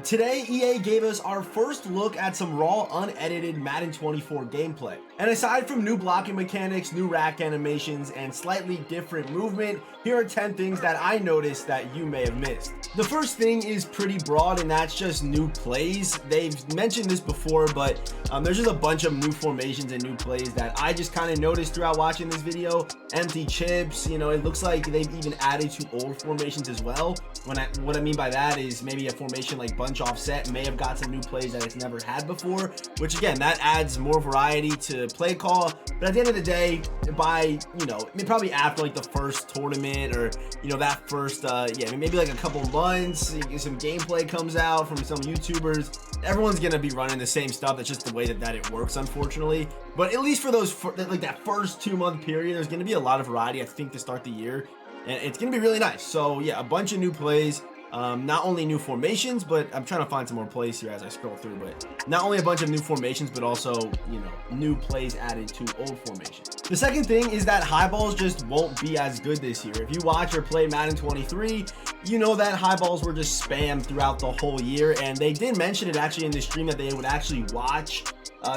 Today, EA gave us our first look at some raw, unedited Madden 24 gameplay. And aside from new blocking mechanics, new rack animations, and slightly different movement, here are 10 things that I noticed that you may have missed. The first thing is pretty broad, and that's just new plays. They've mentioned this before, but there's just a bunch of new formations and new plays that I just kind of noticed throughout watching this video. Empty chips, you know, it looks like they've even added to old formations as well. What I mean by that is maybe a formation like bunch offset may have got some new plays that it's never had before, which again, that adds more variety to play call. But at the end of the day, by, you know, probably after like the first tournament, or, you know, that first, maybe like a couple months, some gameplay comes out from some YouTubers, everyone's gonna be running the same stuff. That's just the way that it works, unfortunately. But at least for those, like that first 2-month period, there's gonna be a lot of variety, I think, to start the year. And it's gonna be really nice. So yeah, a bunch of new plays. Not only new formations, but I'm trying to find some more plays here as I scroll through, but not only a bunch of new formations, but also, you know, new plays added to old formations. The second thing is that high balls just won't be as good this year. If you watch or play Madden 23, you know that high balls were just spammed throughout the whole year, and they did mention it actually in the stream that they would actually watch.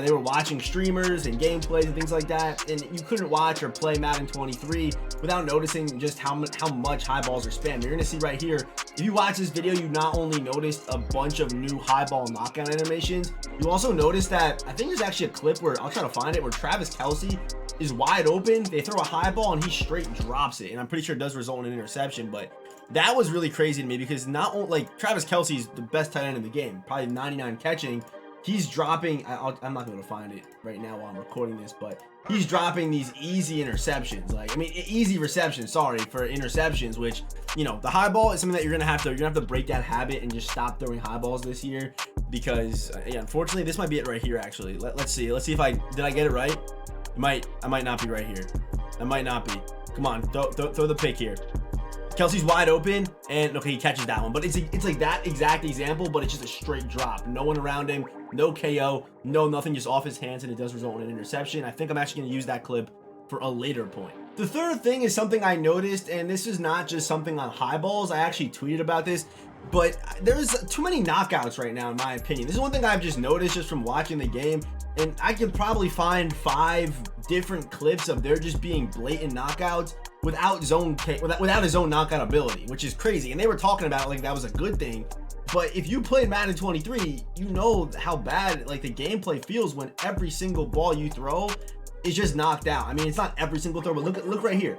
They were watching streamers and gameplays and things like that, and you couldn't watch or play Madden 23 without noticing just how much high balls are spammed. You're gonna see right here, if you watch this video, you not only noticed a bunch of new high ball knockout animations, you also noticed that, I think there's actually a clip where, I'll try to find it, where Travis Kelce is wide open, they throw a high ball and he straight drops it, and I'm pretty sure it does result in an interception. But that was really crazy to me, because not only, like, Travis Kelce is the best tight end in the game, probably 99 catching. He's dropping, I'm not going to find it right now while I'm recording this, but he's dropping these easy interceptions. Like, I mean, easy receptions, sorry, for interceptions, which, you know, the high ball is something that you're going to have to break that habit and just stop throwing high balls this year, because, yeah, unfortunately, this might be it right here, actually. Let's see if did I get it right? I might not be right here. I might not be. Come on, throw the pick here. Kelce's wide open, and okay, he catches that one, but it's like that exact example, but it's just a straight drop. No one around him, no KO, nothing, just off his hands, and it does result in an interception. I think I'm actually going to use that clip for a later point. The third thing is something I noticed, and this is not just something on high balls. I actually tweeted about this, but there's too many knockouts right now, in my opinion. This is one thing I've just noticed just from watching the game, and I can probably find 5 different clips of there just being blatant knockouts without a zone knockout ability, which is crazy. And they were talking about it like that was a good thing. But if you played Madden 23, you know how bad like the gameplay feels when every single ball you throw is just knocked out. I mean, it's not every single throw, but look right here.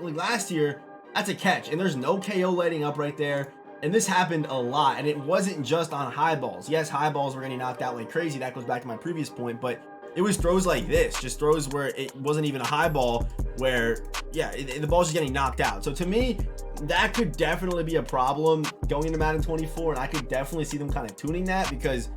Like last year, that's a catch, and there's no KO lighting up right there. And this happened a lot, and it wasn't just on high balls. Yes, high balls were getting knocked out like crazy. That goes back to my previous point, but it was throws like this, just throws where it wasn't even a high ball, where, yeah, the ball's just getting knocked out. So to me, that could definitely be a problem going into Madden 24, and I could definitely see them kind of tuning that, because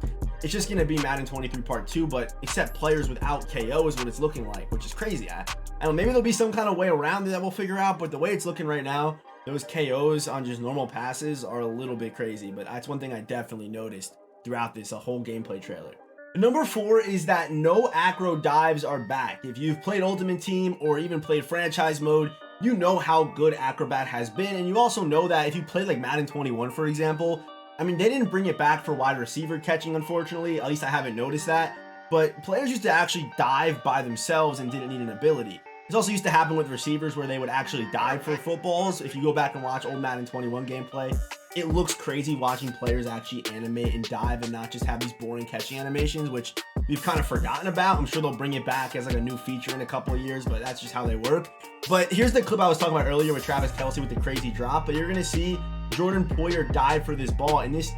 it's just going to be Madden 23 Part 2, but except players without KO is what it's looking like, which is crazy. I don't know, maybe there'll be some kind of way around it that we'll figure out, but the way it's looking right now, those KOs on just normal passes are a little bit crazy. But that's one thing I definitely noticed throughout this whole gameplay trailer. Number 4 is that no Acro Dives are back. If you've played Ultimate Team or even played Franchise Mode, you know how good Acrobat has been, and you also know that if you played like Madden 21, for example, I mean, they didn't bring it back for wide receiver catching, unfortunately. At least I haven't noticed that. But players used to actually dive by themselves and didn't need an ability. This also used to happen with receivers where they would actually dive for footballs. If you go back and watch old Madden 21 gameplay, it looks crazy watching players actually animate and dive and not just have these boring catching animations, which we've kind of forgotten about. I'm sure they'll bring it back as like a new feature in a couple of years, but that's just how they work. But here's the clip I was talking about earlier with Travis Kelce with the crazy drop. But you're going to see Jordan Poyer dive for this ball, and this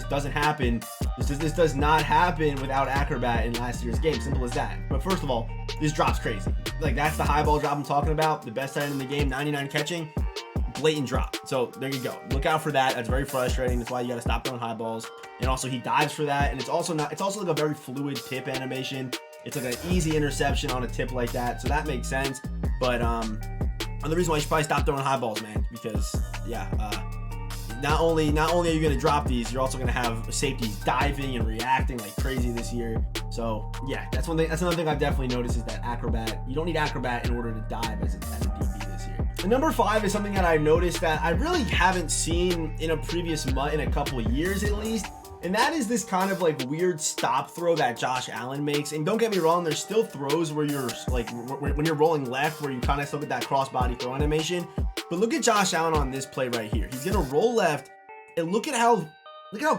doesn't happen. This does not happen without Acrobat in last year's game. Simple as that. But first of all, this drop's crazy. Like, that's the high ball drop I'm talking about. The best tight end in the game, 99 catching, blatant drop. So there you go. Look out for that. That's very frustrating. That's why you got to stop throwing high balls. And also he dives for that. And it's also like a very fluid tip animation. It's like an easy interception on a tip like that. So that makes sense. But the reason why you should probably stop throwing high balls, man, because yeah, not only are you going to drop these, you're also going to have safeties diving and reacting like crazy this year. So yeah, that's one thing. That's another thing I've definitely noticed is that Acrobat, you don't need Acrobat in order to dive as a DB this year. And number 5 is something that I've noticed that I really haven't seen in a previous MUT in a couple of years at least, And that is this kind of like weird stop throw that Josh Allen makes. And don't get me wrong, there's still throws where you're like, when you're rolling left, where you kind of still get that crossbody throw animation. But look at Josh Allen on this play right here. He's gonna roll left, and look at how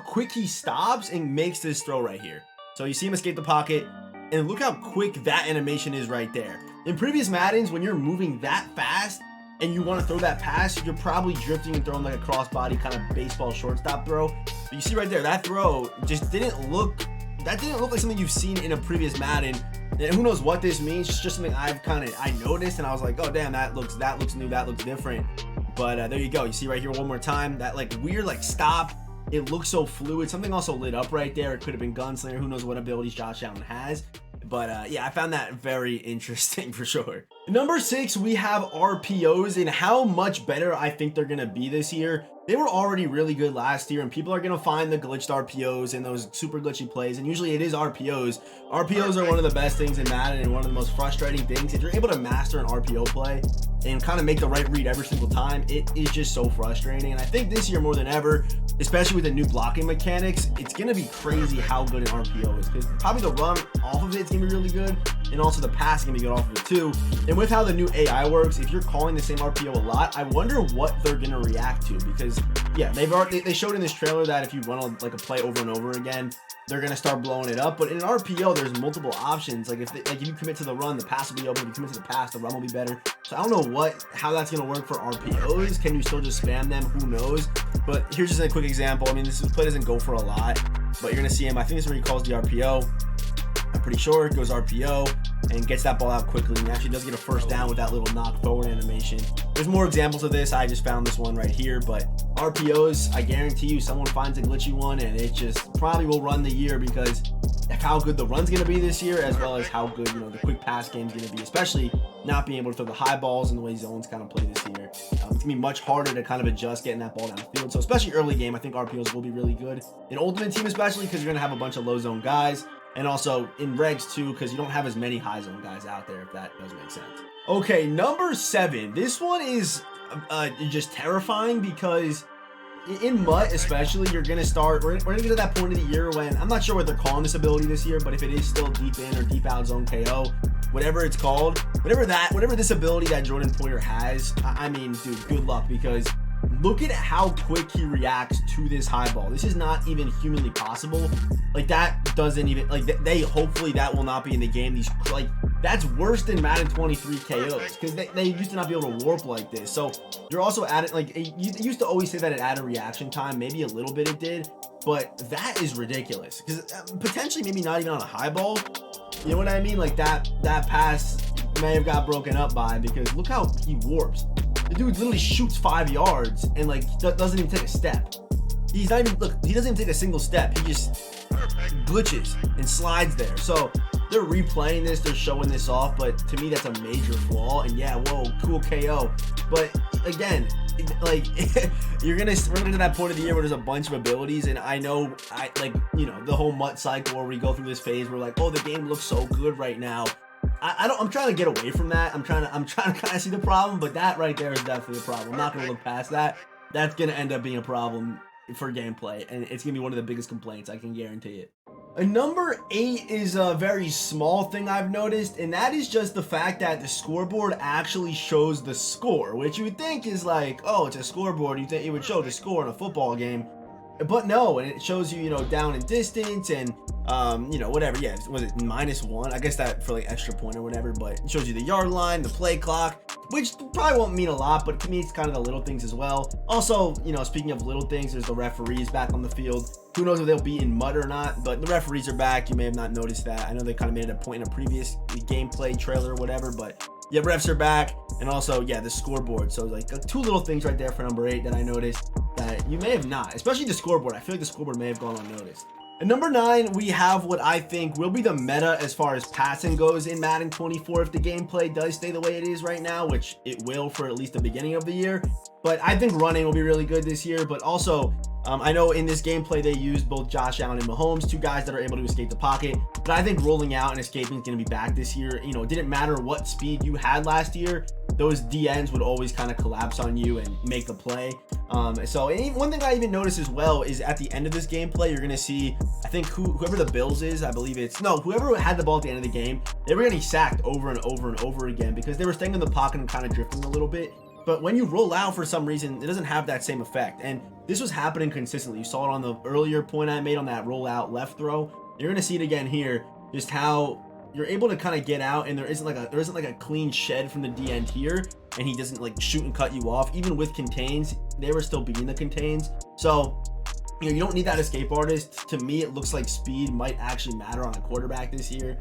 quick he stops and makes this throw right here. So you see him escape the pocket, and look how quick that animation is right there. In previous Maddens, when you're moving that fast and you want to throw that pass, you're probably drifting and throwing like a crossbody kind of baseball shortstop throw. But you see right there, that throw just didn't look like something you've seen in a previous Madden. And who knows what this means? It's just something I noticed, and I was like, oh damn, that looks new, that looks different. But there you go. You see right here one more time, that like weird like stop. It looks so fluid. Something also lit up right there. It could have been Gunslinger. Who knows what abilities Josh Allen has. But yeah, I found that very interesting for sure. Number 6, we have RPOs, and how much better I think they're going to be this year. They were already really good last year, and people are going to find the glitched RPOs and those super glitchy plays, and usually it is RPOs. RPOs are one of the best things in Madden and one of the most frustrating things. If you're able to master an RPO play and kind of make the right read every single time, it is just so frustrating. And I think this year more than ever, especially with the new blocking mechanics, it's going to be crazy how good an RPO is, because probably the run off of it's going to be really good, and also the pass is going to be good off of it too. And with how the new AI works, if you're calling the same RPO a lot, I wonder what they're going to react to, because yeah, they showed in this trailer that if you run like a play over and over again, they're going to start blowing it up. But in an RPO, there's multiple options. Like if you commit to the run, the pass will be open. If you commit to the pass, the run will be better. So I don't know how that's going to work for RPOs. Can you still just spam them? Who knows? But here's just a quick example. I mean, this play doesn't go for a lot, but you're going to see him. I think this is where he calls the RPO. I'm pretty sure it goes RPO and gets that ball out quickly, and actually does get a first down with that little knock forward animation. There's more examples of this. I just found this one right here, but RPOs, I guarantee you someone finds a glitchy one, and it just probably will run the year because of how good the run's going to be this year, as well as how good, the quick pass game's going to be, especially not being able to throw the high balls and the way zones kind of play this year. It's going to be much harder to kind of adjust getting that ball downfield. So especially early game, I think RPOs will be really good. In Ultimate Team especially, because you're going to have a bunch of low zone guys. And also in regs too, because you don't have as many high zone guys out there, if that does make sense. Okay, number 7. This one is just terrifying, because in MUT especially, you're going to start, we're going to get to that point of the year when, I'm not sure what they're calling this ability this year, but if it is still deep in or deep out zone KO, whatever it's called, whatever this ability that Jordan Poyer has, I mean, dude, good luck, because look at how quick he reacts to this high ball. This is not even humanly possible. Like, that doesn't even, like, hopefully that will not be in the game. These, like, that's worse than Madden 23 KOs, because they used to not be able to warp like this. So you're also adding, like, you used to always say that it added reaction time. Maybe a little bit it did, but that is ridiculous, because potentially maybe not even on a high ball. You know what I mean? Like, that pass may have got broken up by, because look how he warps. The dude literally shoots 5 yards and like doesn't even take a step. He's not even, look, he doesn't even take a single step. He just glitches and slides there. So they're replaying this, they're showing this off, but to me that's a major flaw. And yeah, whoa, cool KO. But again, like we're gonna get to that point of the year where there's a bunch of abilities, and I know the whole MUT cycle where we go through this phase where like, oh, the game looks so good right now. I'm trying to get away from that. I'm trying to kind of see the problem, but that right there is definitely a problem. I'm not going to look past that. That's going to end up being a problem for gameplay, and it's going to be one of the biggest complaints, I can guarantee it. Number 8 is a very small thing I've noticed, and that is just the fact that the scoreboard actually shows the score, which you would think is like, oh, it's a scoreboard. You think it would show the score in a football game. But no, and it shows you, down and distance and, whatever. Yeah, was it -1? I guess that for like extra point or whatever, but it shows you the yard line, the play clock, which probably won't mean a lot, but to me, it's kind of the little things as well. Also, speaking of little things, there's the referees back on the field. Who knows if they'll be in MUT or not, but the referees are back. You may have not noticed that. I know they kind of made it a point in a previous gameplay trailer or whatever, but yeah, refs are back. And also, yeah, the scoreboard. So like 2 little things right there for number 8 that I noticed that you may have not, especially the scoreboard. I feel like the scoreboard may have gone unnoticed. At number 9, we have what I think will be the meta as far as passing goes in Madden 24 if the gameplay does stay the way it is right now, which it will for at least the beginning of the year. But I think running will be really good this year. But also, I know in this gameplay they used both Josh Allen and Mahomes, 2 guys that are able to escape the pocket. But I think rolling out and escaping is going to be back this year. It didn't matter what speed you had last year. those DNs would always kind of collapse on you and make the play. So one thing I even noticed as well is at the end of this gameplay, you're going to see, I think whoever the Bills is, I believe whoever had the ball at the end of the game, they were getting sacked over and over and over again because they were staying in the pocket and kind of drifting a little bit. But when you roll out, for some reason, it doesn't have that same effect. And this was happening consistently. You saw it on the earlier point I made on that rollout left throw. You're going to see it again here, just how you're able to kind of get out, and there isn't like a clean shed from the D end here, and he doesn't like shoot and cut you off. Even with contains, they were still beating the contains. So, you know, you don't need that escape artist. To me, it looks like speed might actually matter on a quarterback this year.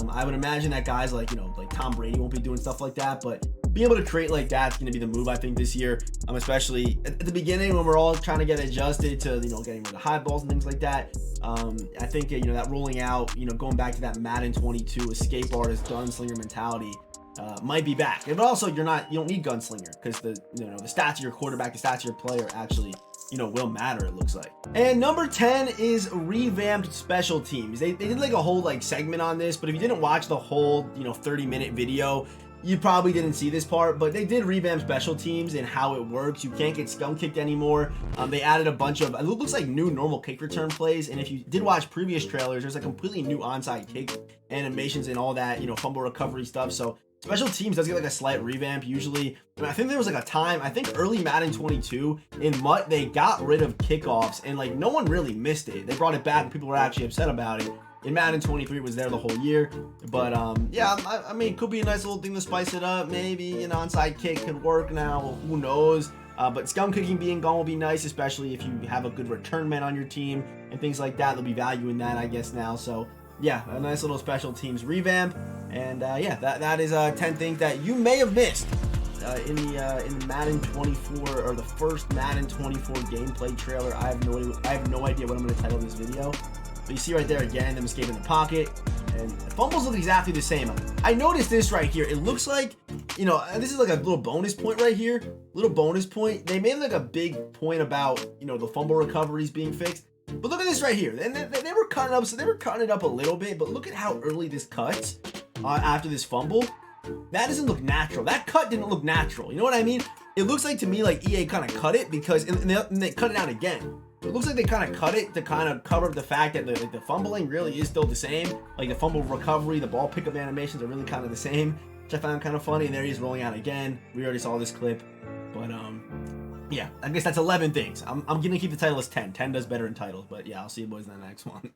I would imagine that guys like, like Tom Brady won't be doing stuff like that, but being able to create like that's going to be the move, I think, this year. Especially at the beginning when we're all trying to get adjusted to, getting rid of high balls and things like that. I think, that rolling out, going back to that Madden 22 escape artist gunslinger mentality might be back. But also you don't need gunslinger because the stats of your quarterback, the stats of your player actually, will matter, it looks like. And number 10 is revamped special teams. They did like a whole like segment on this, but if you didn't watch the whole, 30-minute video, you probably didn't see this part, but they did revamp special teams and how it works. You can't get scum kicked anymore. They added a bunch of, it looks like new normal kick return plays. And if you did watch previous trailers, there's a completely new onside kick animations and all that, fumble recovery stuff. So special teams does get like a slight revamp usually. And I think there was like a time, I think early Madden 22 in MUT, they got rid of kickoffs and like no one really missed it. They brought it back and people were actually upset about it. In Madden 23, it was there the whole year. But yeah, I mean, it could be a nice little thing to spice it up. Maybe an onside kick could work now. Who knows? But scum kicking being gone will be nice, especially if you have a good return man on your team and things like that. There'll be value in that, I guess, now. So yeah, a nice little special teams revamp. And yeah, that is 10 things that you may have missed in the Madden 24 or the first Madden 24 gameplay trailer. I have no idea what I'm going to title this video. But you see right there again, them escaping the pocket, and the fumbles look exactly the same. I noticed this right here. It looks like, this is like a little bonus point right here. Little bonus point. They made like a big point about, the fumble recoveries being fixed. But look at this right here. And they were cutting up, so they were cutting it up a little bit. But look at how early this cuts after this fumble. That doesn't look natural. That cut didn't look natural. You know what I mean? It looks like to me like EA kind of cut it because, and they cut it out again. It looks like they kind of cut it to kind of cover the fact that the fumbling really is still the same. Like the fumble recovery, the ball pickup animations are really kind of the same, which I found kind of funny. And there he's rolling out again. We already saw this clip, but yeah, I guess that's 11 things. I'm gonna keep the title as 10. 10 does better in titles, but yeah, I'll see you boys in the next one.